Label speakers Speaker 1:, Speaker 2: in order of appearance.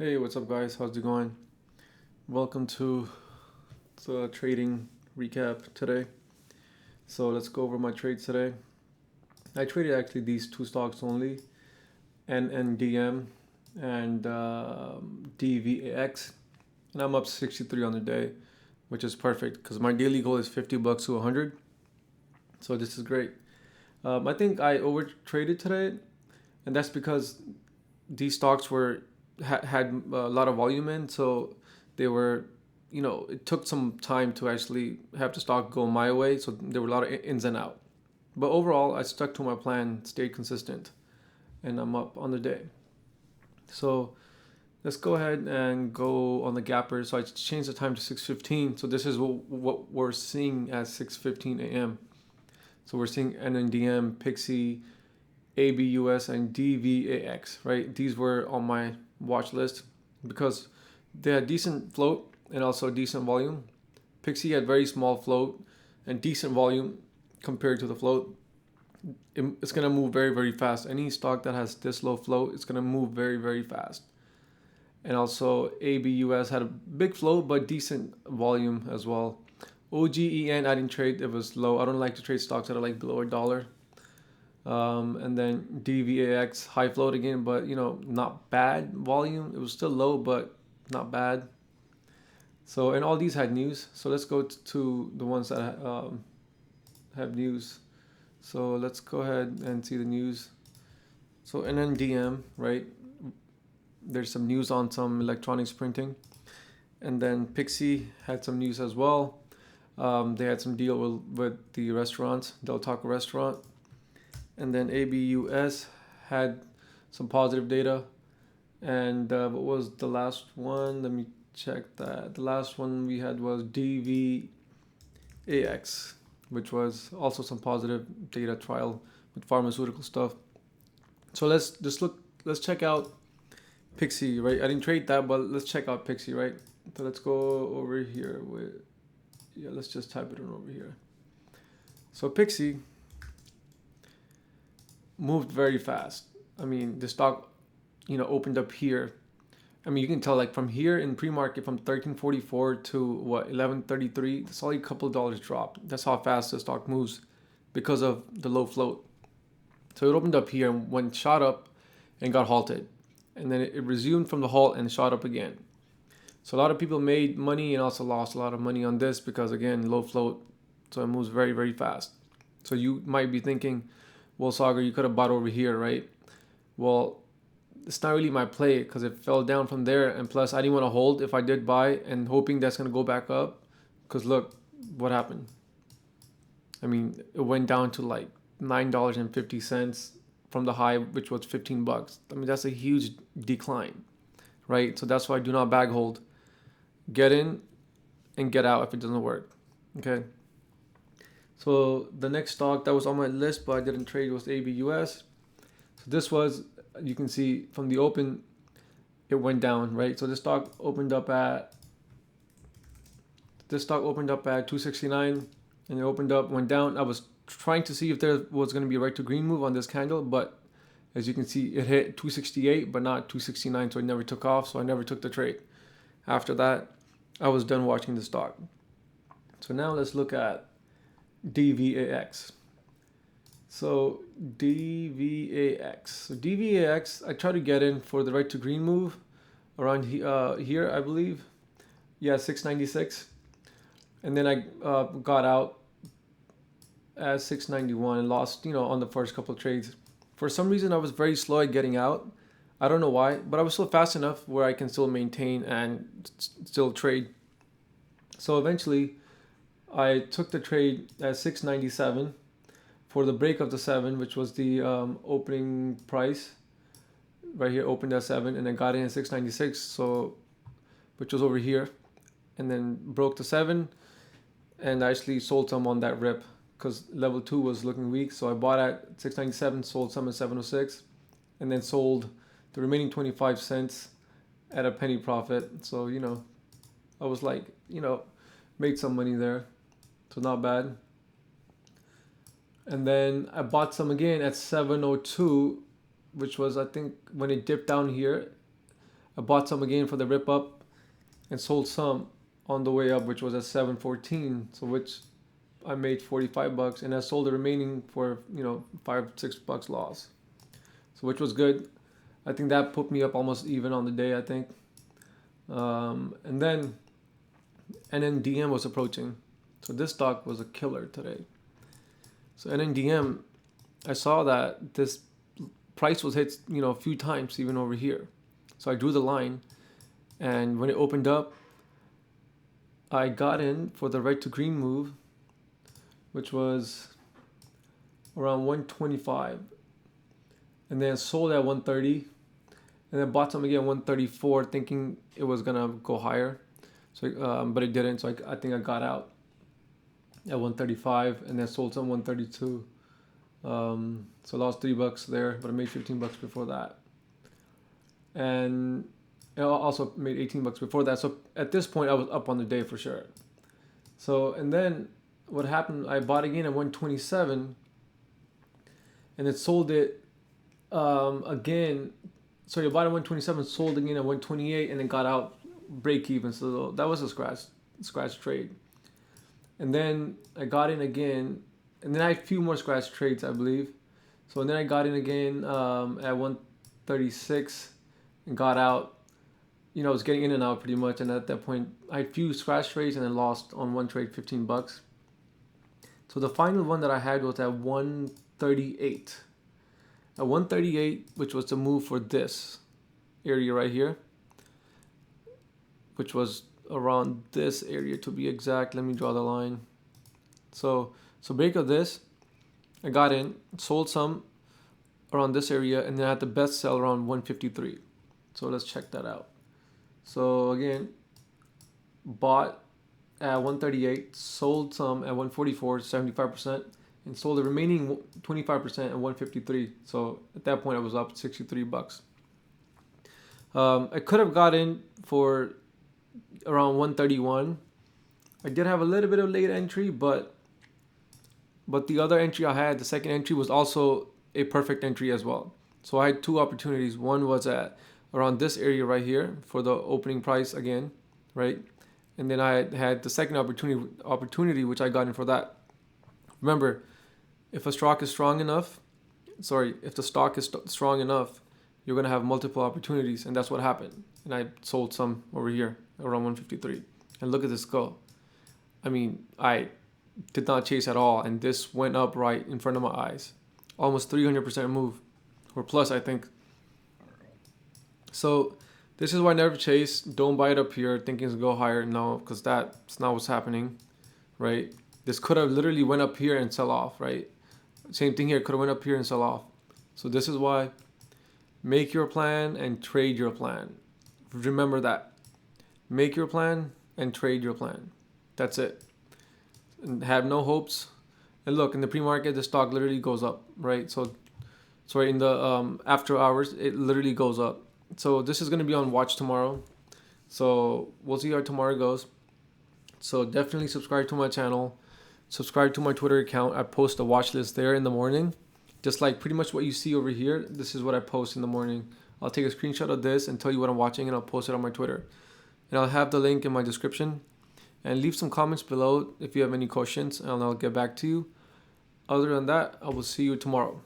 Speaker 1: Hey, what's up, guys? How's it going? Welcome to the trading recap today. So let's go over my trades today. I traded actually these two stocks only, NNDM and DVAX, and I'm up 63 on the day, which is perfect because my daily goal is 50 bucks to 100. So this is great. I think I over traded today, and that's because these stocks had a lot of volume in, so they were, it took some time to actually have the stock go my way, so there were a lot of ins and out. But overall, I stuck to my plan, stayed consistent, and I'm up on the day. So let's go ahead and go on the gapper. So I changed the time to 6:15. So this is what we're seeing at 6:15 a.m. So we're seeing NNDM, Pixie, ABUS, and DVAX, right? These were on my watch list because they had decent float and also decent volume. Pixie had very small float and decent volume compared to the float. It's going to move very, very fast. Any stock that has this low float, it's going to move very, very fast. And also ABUS had a big float but decent volume as well. OGEN I didn't trade, it was low. I don't like to trade stocks that are like below $1. And then DVAX high float again, but not bad volume. It was still low, but not bad. So, and all these had news. So let's go to the ones that have news. So let's go ahead and see the news. So NNDM, right? There's some news on some electronics printing. And then Pixie had some news as well. They had some deal with the restaurants, Del Taco restaurant. And then ABUS had some positive data. And what was the last one? Let me check that. The last one we had was DVAX, which was also some positive data trial with pharmaceutical stuff. So let's check out Pixie, right? I didn't trade that, but let's check out Pixie, right? So let's go over here let's just type it in over here. So Pixie moved very fast. I mean, the stock, opened up here. I mean, you can tell like from here in pre-market from 1344 to what 1133. It's only a couple of dollars drop. That's how fast the stock moves because of the low float. So it opened up here and went shot up and got halted, and then it resumed from the halt and shot up again. So a lot of people made money and also lost a lot of money on this because again low float, so it moves very, very fast. So you might be thinking, well, Sagar, you could have bought over here, right? Well, it's not really my play because it fell down from there, and plus I didn't want to hold if I did buy and hoping that's gonna go back up. Because look, what happened? I mean, it went down to like $9.50 from the high, which was 15 bucks. I mean, that's a huge decline, right? So that's why I do not bag hold. Get in and get out if it doesn't work. Okay. So the next stock that was on my list but I didn't trade was ABUS. So this was, you can see from the open, it went down, right? So this stock opened up at 269 and it went down. I was trying to see if there was going to be a right to green move on this candle, but as you can see, it hit 268 but not 269, so it never took off, so I never took the trade. After that, I was done watching the stock. So now let's look at DVAX. So DVAX, I tried to get in for the right to green move around here, I believe. Yeah, 696. And then I got out at 691 and lost, on the first couple of trades. For some reason, I was very slow at getting out. I don't know why, but I was still fast enough where I can still maintain and still trade. So eventually, I took the trade at 697 for the break of the 7, which was the opening price. Right here, opened at 7, and then got in at 696, so which was over here, and then broke the 7, and I actually sold some on that rip because level 2 was looking weak. So I bought at 697, sold some at 706, and then sold the remaining 25 cents at a penny profit. So I was like, made some money there, so not bad. And then I bought some again at 702, which was, I think, when it dipped down here. I bought some again for the rip up and sold some on the way up, which was at 7.14. So which I made 45 bucks, and I sold the remaining for, you know, $5-6 loss. So which was good. I think that put me up almost even on the day, I think. And then NNDM was approaching. So this stock was a killer today. So NNDM, I saw that this price was hit, you know, a few times even over here. So I drew the line, and when it opened up, I got in for the red to green move, which was around 125, and then sold at 130, and then bought some again at 134, thinking it was gonna go higher. So, but it didn't. So I think I got out at 135, and then sold some 132. So I lost $3 there, but I made 15 bucks before that, and I also made 18 bucks before that. So at this point, I was up on the day for sure. So, and then what happened? I bought again at 127, and it sold it again. So you bought at 127, sold again at 128, and then got out break even. So that was a scratch trade. And then I got in again, and then I had a few more scratch trades, I believe. So and then I got in again at 136 and got out. You know, I was getting in and out pretty much, and at that point, I had a few scratch trades and then lost on one trade 15 bucks. So the final one that I had was at 138. At 138, which was the move for this area right here, which was around this area to be exact. Let me draw the line. So break of this, I got in, sold some around this area, and then I had the best sell around 153. So let's check that out. So again, bought at 138, sold some at 144, 75%, and sold the remaining 25% at 153. So at that point, I was up 63 bucks. I could have got in for around 131. I did have a little bit of late entry, but the other entry I had, the second entry, was also a perfect entry as well. So I had two opportunities. One was at around this area right here for the opening price again, right? And then I had the second opportunity which I got in for that. Remember, if the stock is strong enough, you're gonna have multiple opportunities, and that's what happened. And I sold some over here around 153. And look at this go. I mean, I did not chase at all, and this went up right in front of my eyes. Almost 300% move, or plus, I think. So this is why I never chase. Don't buy it up here thinking it's going to go higher. No, because that's not what's happening, right? This could have literally went up here and sell off, right? Same thing here, could have went up here and sell off. So this is why make your plan and trade your plan. Remember that. Make your plan and trade your plan. That's it. And have no hopes. And look, in the pre-market, the stock literally goes up, right? So in the after hours, it literally goes up. So this is going to be on watch tomorrow. So we'll see how tomorrow goes. So definitely subscribe to my channel. Subscribe to my Twitter account. I post a watch list there in the morning. Just like pretty much what you see over here. This is what I post in the morning. I'll take a screenshot of this and tell you what I'm watching, and I'll post it on my Twitter. And I'll have the link in my description. And leave some comments below if you have any questions, and I'll get back to you. Other than that, I will see you tomorrow.